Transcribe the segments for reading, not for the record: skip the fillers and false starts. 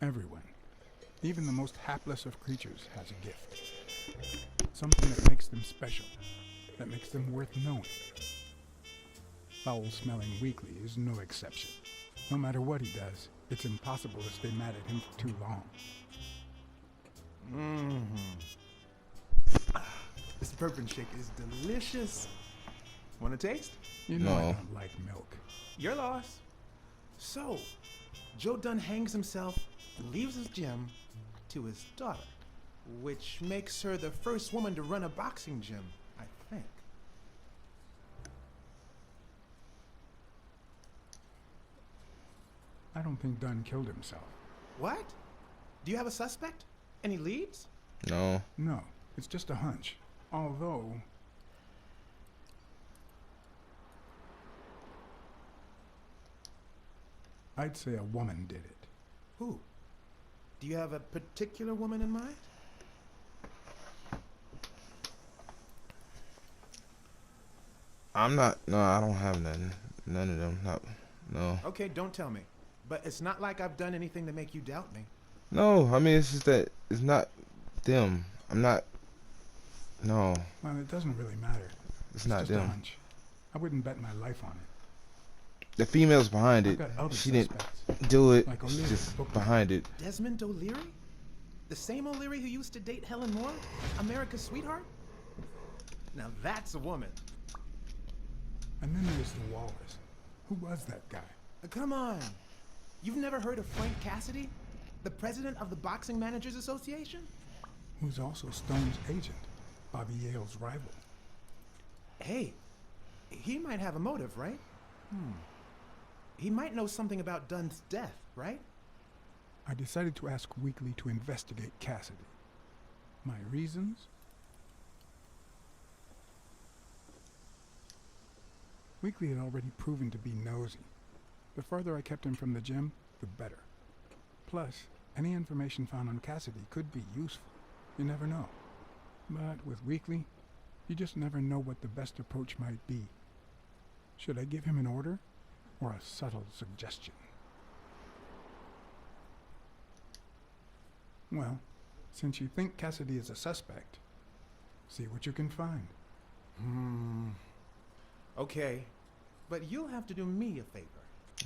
Everyone, even the most hapless of creatures, has a gift. Something that makes them special, that makes them worth knowing. Foul-smelling Weekly is no exception. No matter what he does, it's impossible to stay mad at him for too long. This bourbon shake is delicious. Want a taste? You know I don't like milk. Your loss. So, Joe Dunn hangs himself and leaves his gym to his daughter, which makes her the first woman to run a boxing gym, I think. I don't think Dunn killed himself. What? Do you have a suspect? Any leads? No. No, it's just a hunch. Although... I'd say a woman did it. Who? Do you have a particular woman in mind? I'm not. No, I don't have none. None of them. No. Okay, don't tell me. But it's not like I've done anything to make you doubt me. No, I mean, it's just that it's not them. I'm not. No. Well, it doesn't really matter. It's not just them. a hunch. I wouldn't bet my life on it. The female's behind it. She didn't do it. Like She's O'Leary, just booked behind it. Desmond O'Leary? The same O'Leary who used to date Helen Moore? America's sweetheart? Now that's a woman. And then there's the Walrus. Who was that guy? Come on. You've never heard of Frank Cassidy? The president of the Boxing Managers Association? Who's also Stone's agent, Bobby Yale's rival. Hey, he might have a motive, right? He might know something about Dunn's death, right? I decided to ask Weekly to investigate Cassidy. My reasons? Weekly had already proven to be nosy. The further I kept him from the gym, the better. Plus, any information found on Cassidy could be useful. You never know. But with Weekly, you just never know what the best approach might be. Should I give him an order, or a subtle suggestion? Well, since you think Cassidy is a suspect, see what you can find. Okay, but you'll have to do me a favor.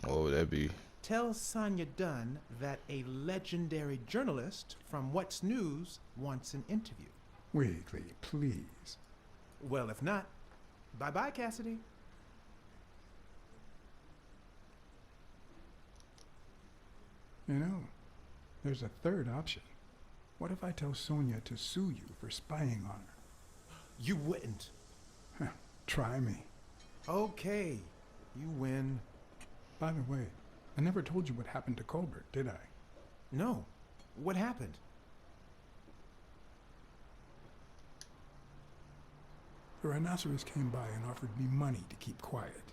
What would that be? Tell Sonia Dunn that a legendary journalist from What's News wants an interview. Weekly, please. Well, if not, bye-bye, Cassidy. You know, there's a third option. What if I tell Sonia to sue you for spying on her? You wouldn't. Try me. Okay, you win. By the way, I never told you what happened to Colbert, did I? No. What happened? The rhinoceros came by and offered me money to keep quiet.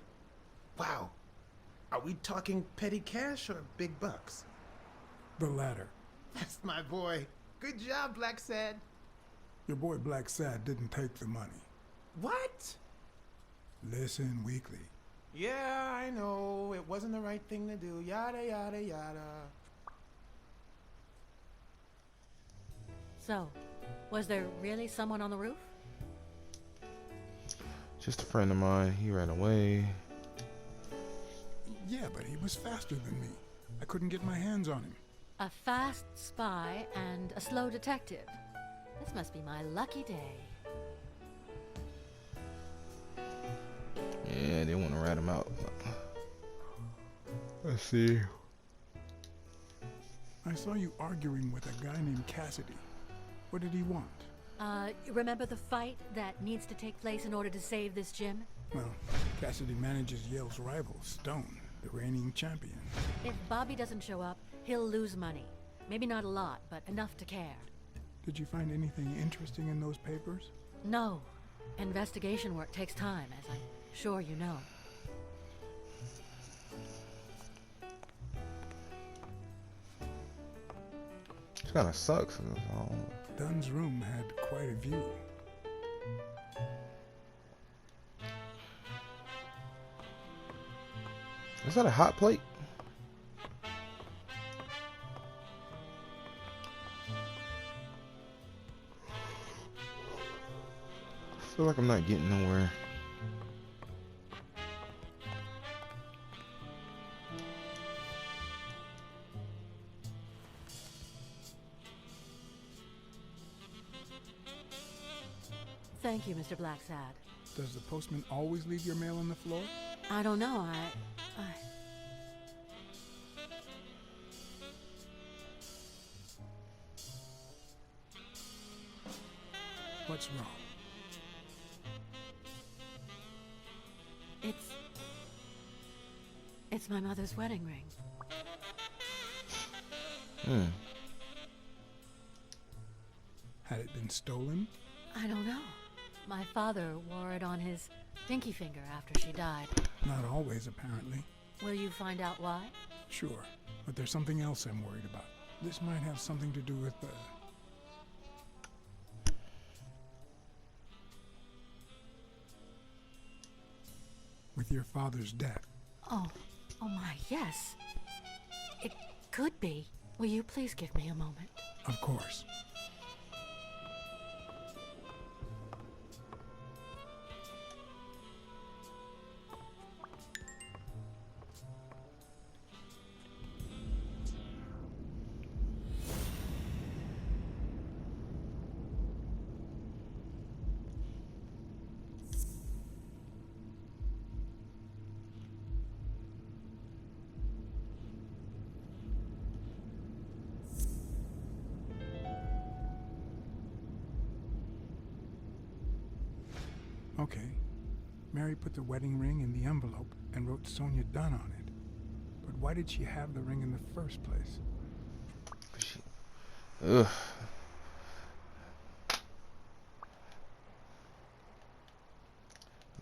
Wow. Are we talking petty cash or big bucks? The latter. That's my boy. Good job, BlackSad. Your boy BlackSad didn't take the money. What? Listen, Weekly. Yeah, I know. It wasn't the right thing to do. Yada, yada, yada. So, was there really someone on the roof? Just a friend of mine. He ran away. Yeah, but he was faster than me. I couldn't get my hands on him. A fast spy and a slow detective. This must be my lucky day. Yeah, they want to rat him out. Let's see. I saw you arguing with a guy named Cassidy. What did he want? Remember the fight that needs to take place in order to save this gym? Well, Cassidy manages Yale's rival, Stone, the reigning champion. If Bobby doesn't show up, he'll lose money. Maybe not a lot, but enough to care. Did you find anything interesting in those papers? No. Investigation work takes time, as I'm sure you know. It kind of sucks. Dunn's room had quite a view. Is that a hot plate? feel like I'm not getting nowhere. Thank you, Mr. BlackSad. Does the postman always leave your mail on the floor? I don't know. I... What's wrong? It's my mother's wedding ring. Had it been stolen? I don't know. My father wore it on his pinky finger after she died. Not always, apparently. Will you find out why? Sure, but there's something else I'm worried about. This might have something to do with your father's death. Oh my, yes. It could be. Will you please give me a moment? Of course. Okay. Mary put the wedding ring in the envelope and wrote Sonia Dunn on it. But why did she have the ring in the first place? Ugh.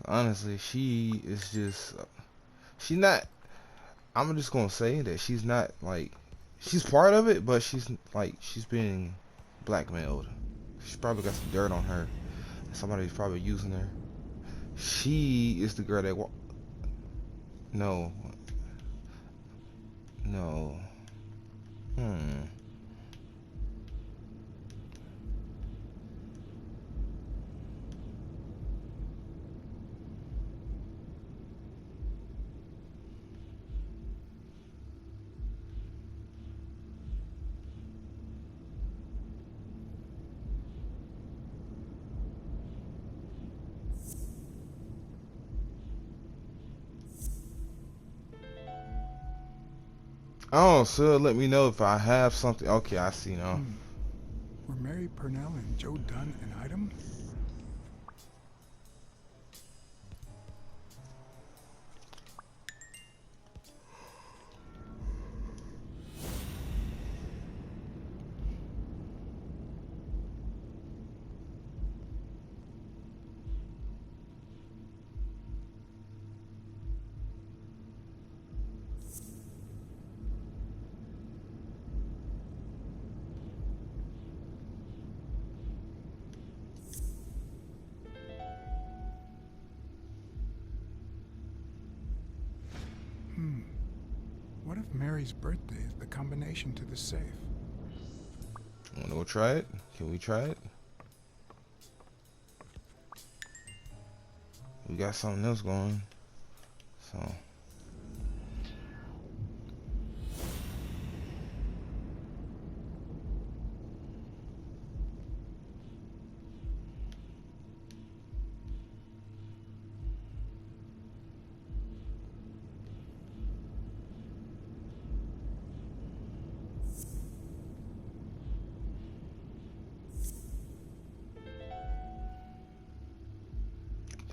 Honestly, she is just... she's not... I'm just gonna say that she's not, like... she's part of it, but she's, like, she's being blackmailed. She's probably got some dirt on her. Somebody's probably using her. She is the girl that no. Oh, so let me know if I have something. Okay, I see now. Were Mary Purnell and Joe Dunn an item? What if Mary's birthday is the combination to the safe? Wanna go try it? Can we try it? We got something else going. So...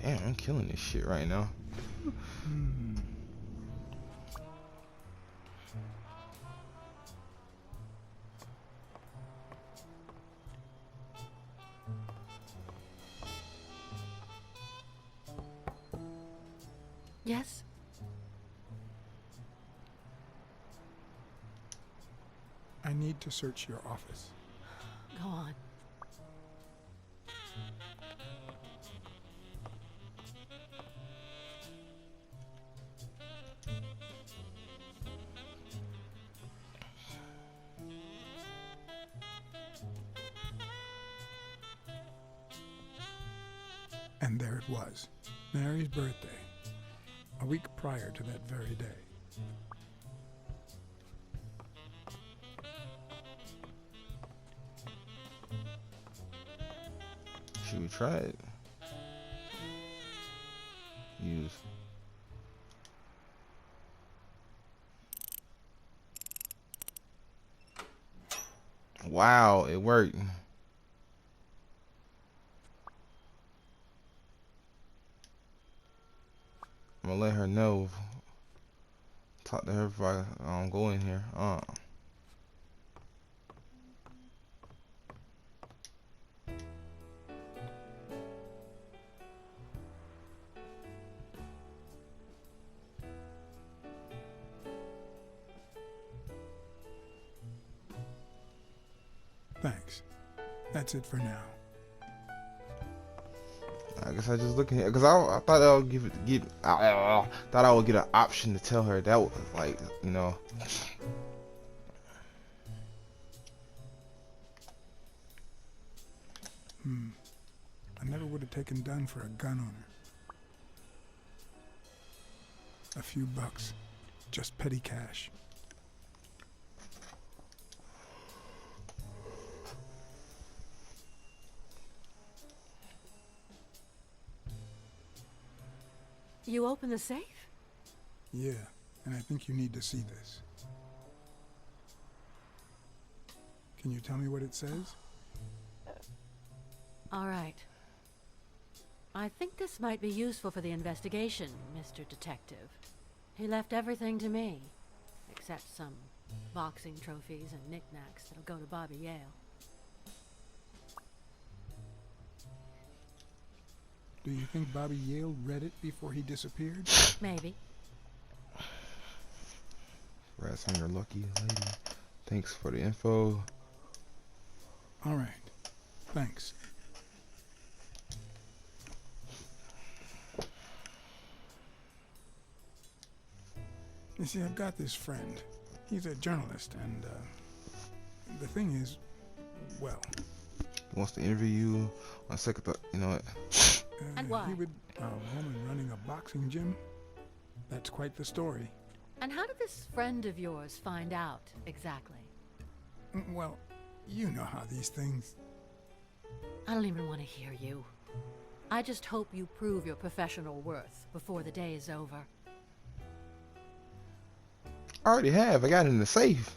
damn, I'm killing this shit right now. Yes? I need to search your office. Go on. And there it was, Mary's birthday, a week prior to that very day. Should we try it? Use. Wow, it worked. I'm gonna let her know. Talk to her before I go in here. Thanks. That's it for now. I guess I just look in here because I thought I would thought I would get an option to tell her that was like, you know. I never would have taken Dunn for a gun owner. A few bucks. Just petty cash. You open the safe? Yeah, and I think you need to see this. Can you tell me what it says? All right. I think this might be useful for the investigation, Mr. Detective. He left everything to me, except some boxing trophies and knickknacks that'll go to Bobby Yale. Do you think Bobby Yale read it before he disappeared? Maybe. Congrats on your lucky lady. Thanks for the info. All right. Thanks. You see, I've got this friend. He's a journalist, and the thing is, well... He wants to interview you on second thought. You know what? And why? He would... A woman running a boxing gym? That's quite the story. And how did this friend of yours find out, exactly? Well, you know how these things... I don't even want to hear you. I just hope you prove your professional worth before the day is over. I already have. I got it in the safe.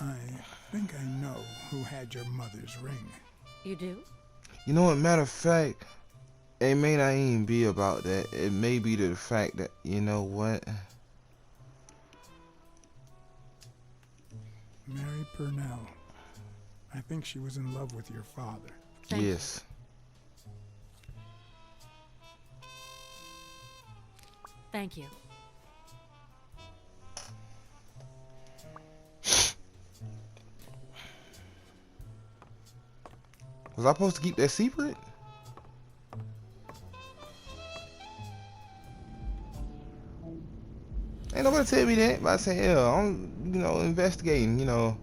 I think I know who had your mother's ring. You do? You know what? Matter of fact, it may not even be about that. It may be the fact that, you know what? Mary Purnell. I think she was in love with your father. Thank you. Yes. Thank you. Was I supposed to keep that secret? Ain't nobody tell me that, but I say, yeah, I'm, you know, investigating, you know.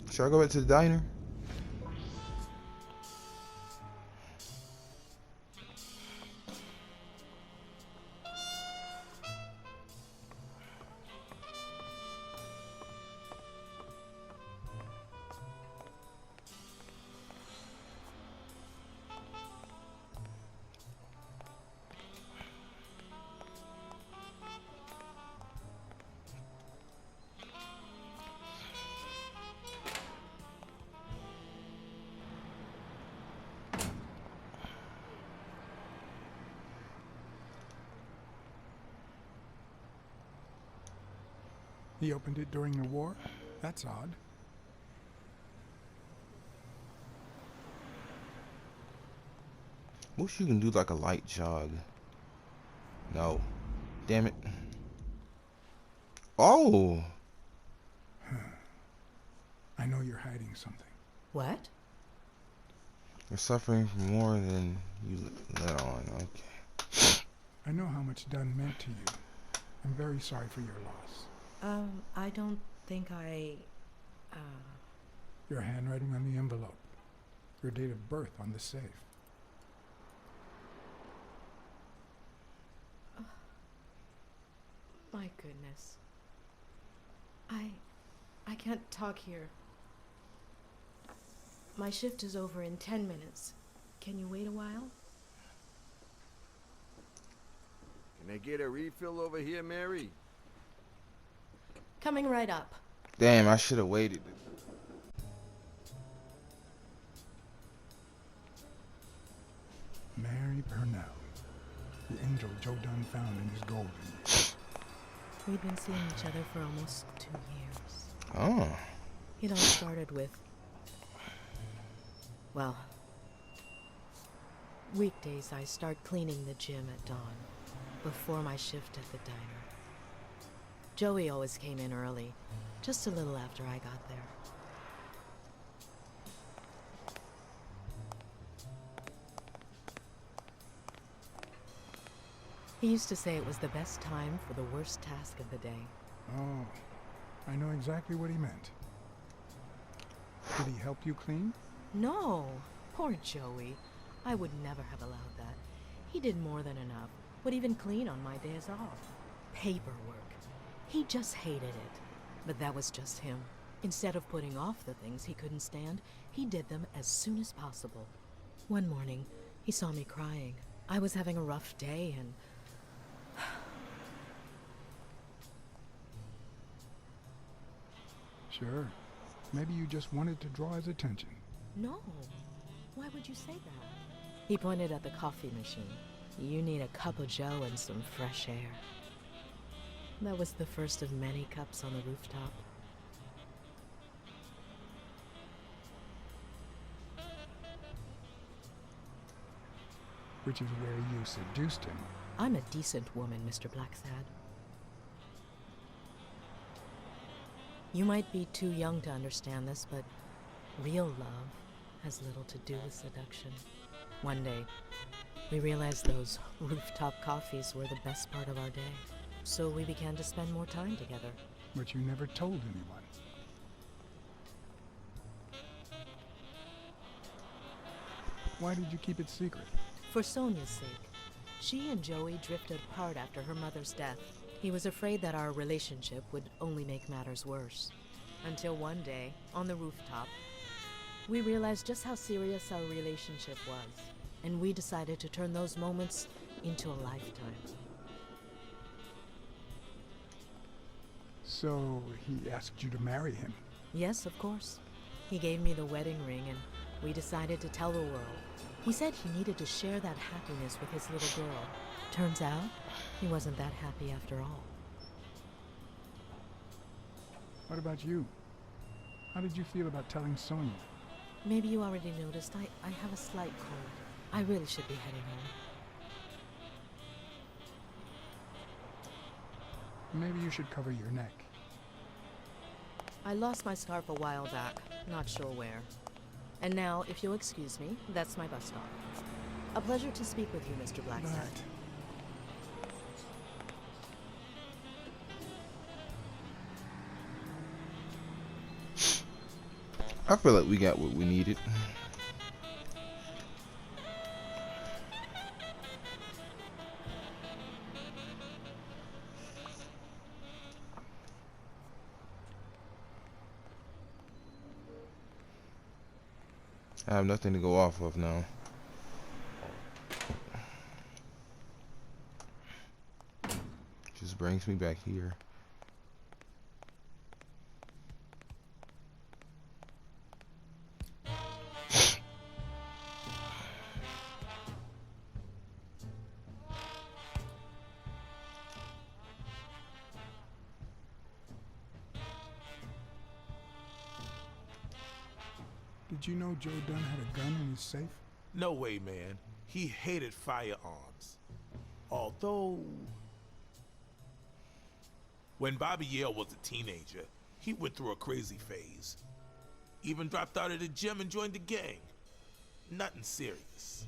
Should I go back to the diner? He opened it during the war? That's odd. Wish you can do like a light jog. No. Damn it. Oh! I know you're hiding something. What? You're suffering from more than you let on. Okay. I know how much Dunn meant to you. I'm very sorry for your loss. I don't think Your handwriting on the envelope. Your date of birth on the safe. My goodness. I can't talk here. My shift is over in 10 minutes. Can you wait a while? Can I get a refill over here, Mary? Coming right up. Damn, I should have waited. Mary Purnell. The angel Joe Dunn found in his golden. We'd been seeing each other for almost 2 years. Oh. It all started with, well, weekdays I start cleaning the gym at dawn, before my shift at the diner. Joey always came in early, just a little after I got there. He used to say it was the best time for the worst task of the day. Oh, I know exactly what he meant. Did he help you clean? No, poor Joey. I would never have allowed that. He did more than enough, would even clean on my days off. Paperwork. He just hated it. But that was just him. Instead of putting off the things he couldn't stand, he did them as soon as possible. One morning, he saw me crying. I was having a rough day and... Sure. Maybe you just wanted to draw his attention. No. Why would you say that? He pointed at the coffee machine. You need a cup of joe and some fresh air. That was the first of many cups on the rooftop. Which is where you seduced him. I'm a decent woman, Mr. BlackSad. You might be too young to understand this, but real love has little to do with seduction. One day, we realized those rooftop coffees were the best part of our day. So we began to spend more time together. But you never told anyone. Why did you keep it secret? For Sonia's sake. She and Joey drifted apart after her mother's death. He was afraid that our relationship would only make matters worse. Until one day, on the rooftop, we realized just how serious our relationship was. And we decided to turn those moments into a lifetime. So he asked you to marry him. Yes, of course. He gave me the wedding ring and we decided to tell the world. He said he needed to share that happiness with his little girl. Turns out, he wasn't that happy after all. What about you? How did you feel about telling Sonia? Maybe you already noticed, I have a slight cold. I really should be heading home. Maybe you should cover your neck. I lost my scarf a while back, not sure where. And now, if you'll excuse me, that's my bus stop. A pleasure to speak with you, Mr. BlackSad. Right. I feel like we got what we needed. I have nothing to go off of now. Just brings me back here. Did you know Joe Dunn had a gun in his safe? No way, man. He hated firearms. Although, when Bobby Yale was a teenager, he went through a crazy phase. Even dropped out of the gym and joined the gang. Nothing serious.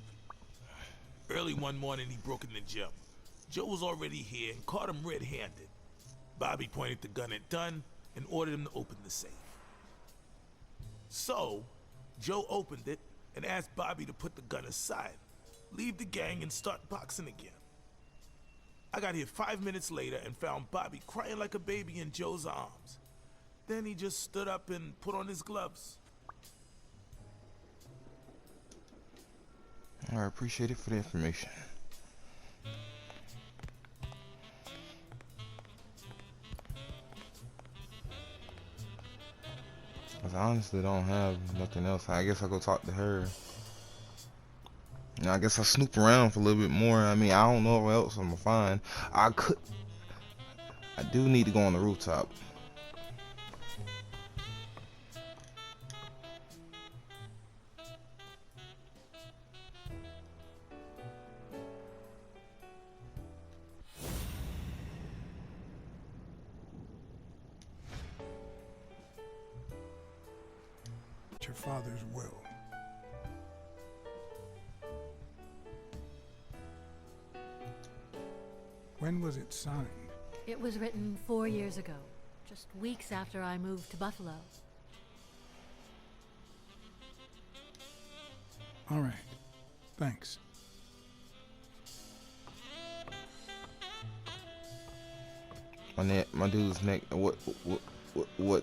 Early one morning, he broke in the gym. Joe was already here and caught him red-handed. Bobby pointed the gun at Dunn and ordered him to open the safe. So, Joe opened it and asked Bobby to put the gun aside, leave the gang, and start boxing again. I got here 5 minutes later and found Bobby crying like a baby in Joe's arms. Then he just stood up and put on his gloves. I appreciate it for the information. Cause I honestly don't have nothing else. I guess I'll go talk to her. And I guess I'll snoop around for a little bit more. I mean, I don't know what else I'm gonna find. I do need to go on the rooftop. Your father's will. When was it signed? It was written 4 years ago, just weeks after I moved to Buffalo. All right. Thanks. My dude's neck. What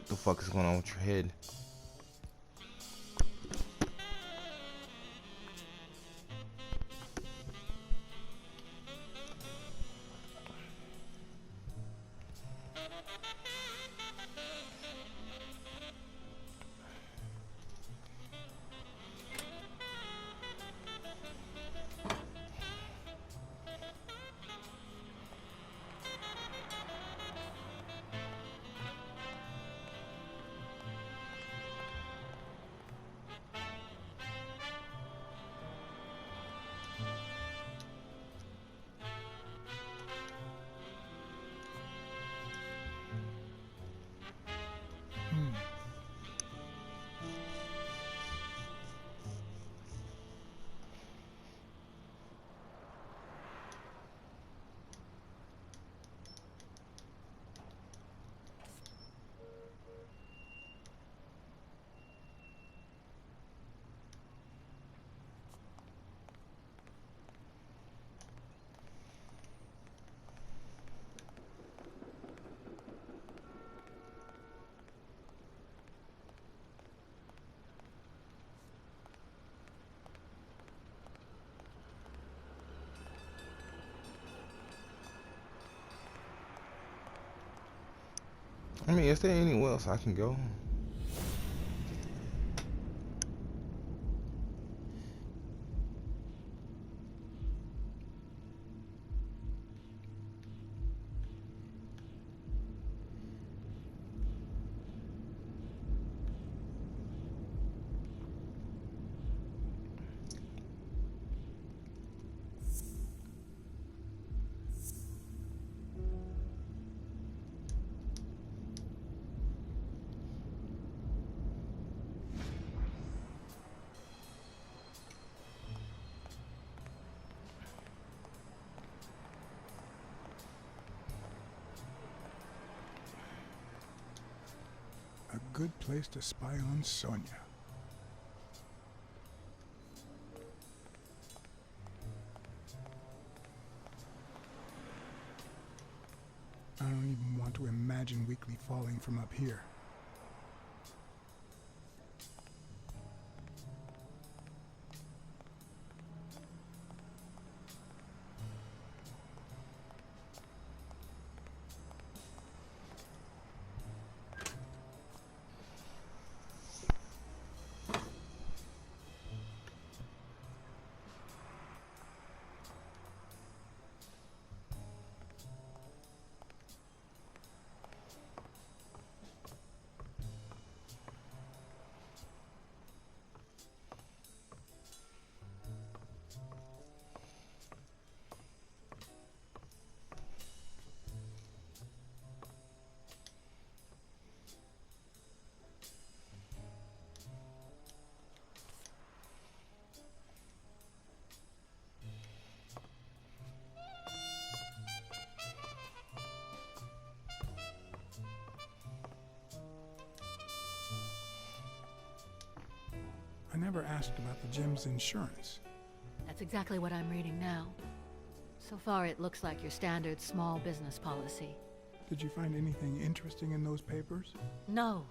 the fuck is going on with your head? I mean, is there anywhere else I can go? A good place to spy on Sonia. I don't even want to imagine Weekly falling from up here. never asked about the gym's insurance. That's exactly what I'm reading now. So far, it looks like your standard small business policy. Did you find anything interesting in those papers? No.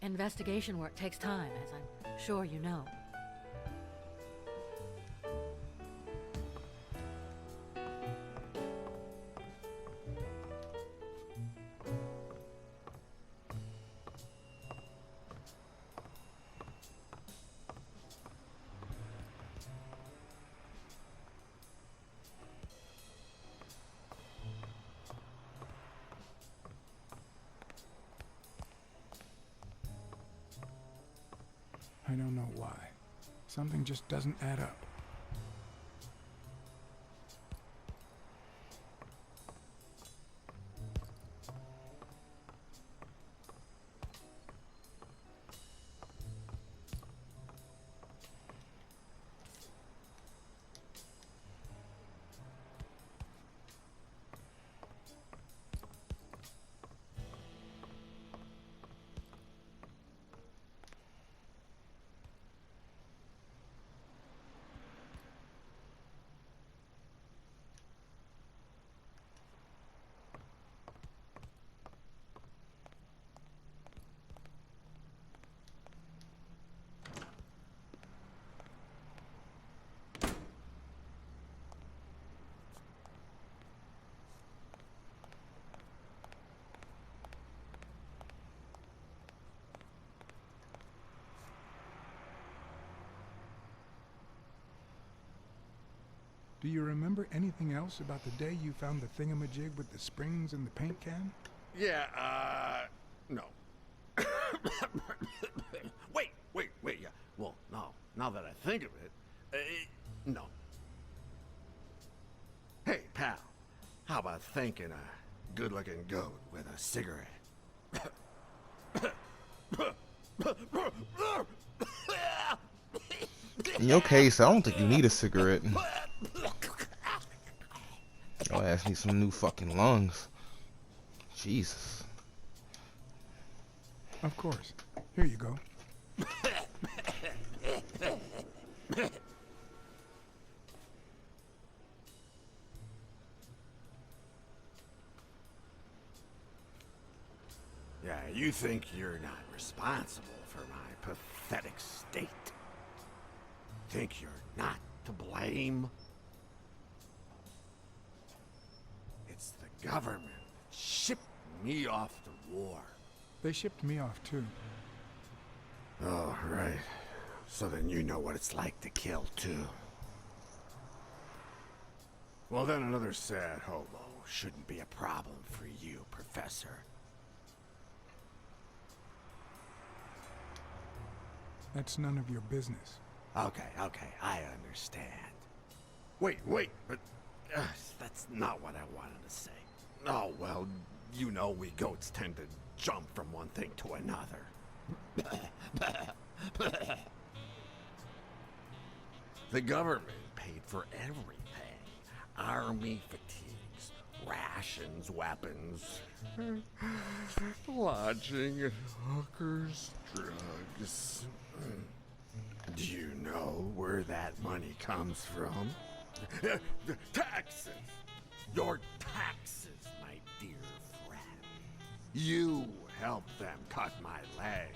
Investigation work takes time, as I'm sure you know. I don't know why. Something just doesn't add up. Do you remember anything else about the day you found the thingamajig with the springs and the paint can? Yeah, no. wait, yeah. Well, no. Now that I think of it, no. Hey, pal, how about thanking a good-looking goat with a cigarette? In your case, I don't think you need a cigarette. Your ass needs some new fucking lungs. Jesus. Of course. Here you go. Yeah, you think you're not responsible for my pathetic state? Think you're not to blame? It's the government that shipped me off to war. They shipped me off too. Oh, right. So then you know what it's like to kill too. Well, then another sad hobo shouldn't be a problem for you, Professor. That's none of your business. Okay, I understand. Wait, but that's not what I wanted to say. Oh, well, you know we goats tend to jump from one thing to another. The government paid for everything. Army fatigues, rations, weapons, lodging, hookers, drugs. Do you know where that money comes from? Taxes! Your taxes, my dear friend. You helped them cut my leg.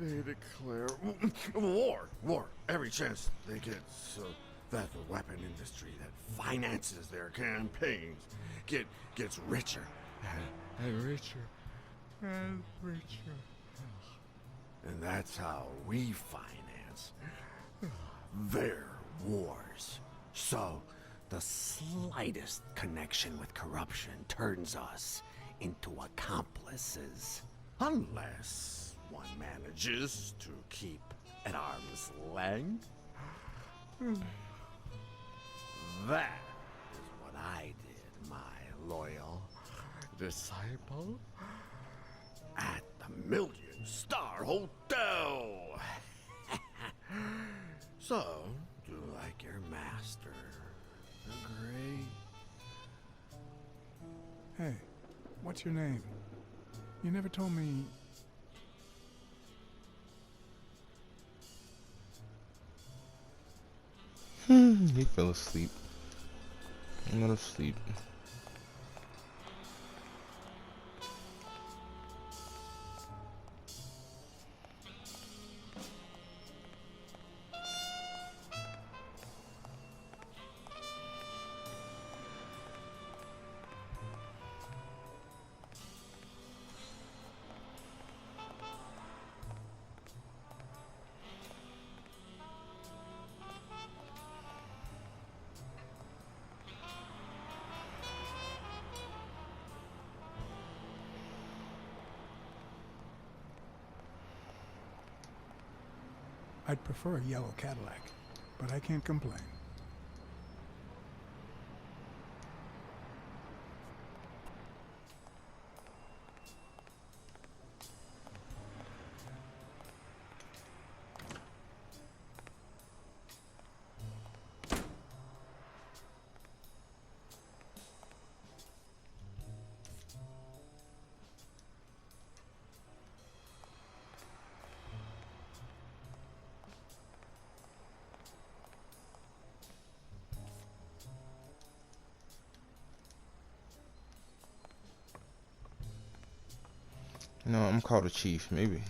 They declare war every chance they get, so that the weapon industry that finances their campaigns gets richer and richer and richer. And that's how we finance their wars. So, the slightest connection with corruption turns us into accomplices. Unless one manages to keep at arm's length. That is what I did, my loyal disciple. At the Million-Star Hotel. So, do you like your master? Great. Hey, what's your name? You never told me... He fell asleep. I'm not asleep. I'd prefer a yellow Cadillac, but I can't complain. No, I'm called a chief, maybe.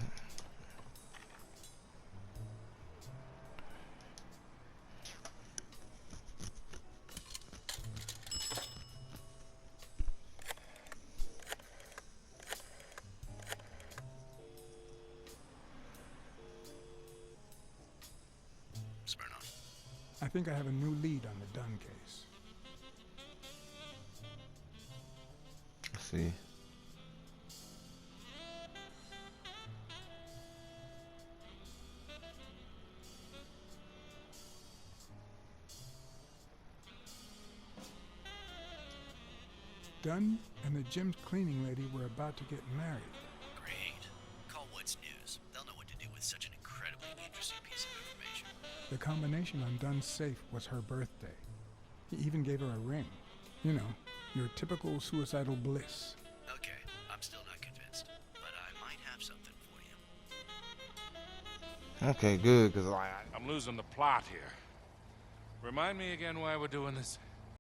I think I have a new lead on the Dunn case. Let's see. Dunn and the gym's cleaning lady were about to get married. Great. Call What's News. They'll know what to do with such an incredibly interesting piece of information. The combination on Dunn's safe was her birthday. He even gave her a ring. You know, your typical suicidal bliss. Okay, I'm still not convinced, but I might have something for you. Okay, good, because I'm losing the plot here. Remind me again why we're doing this.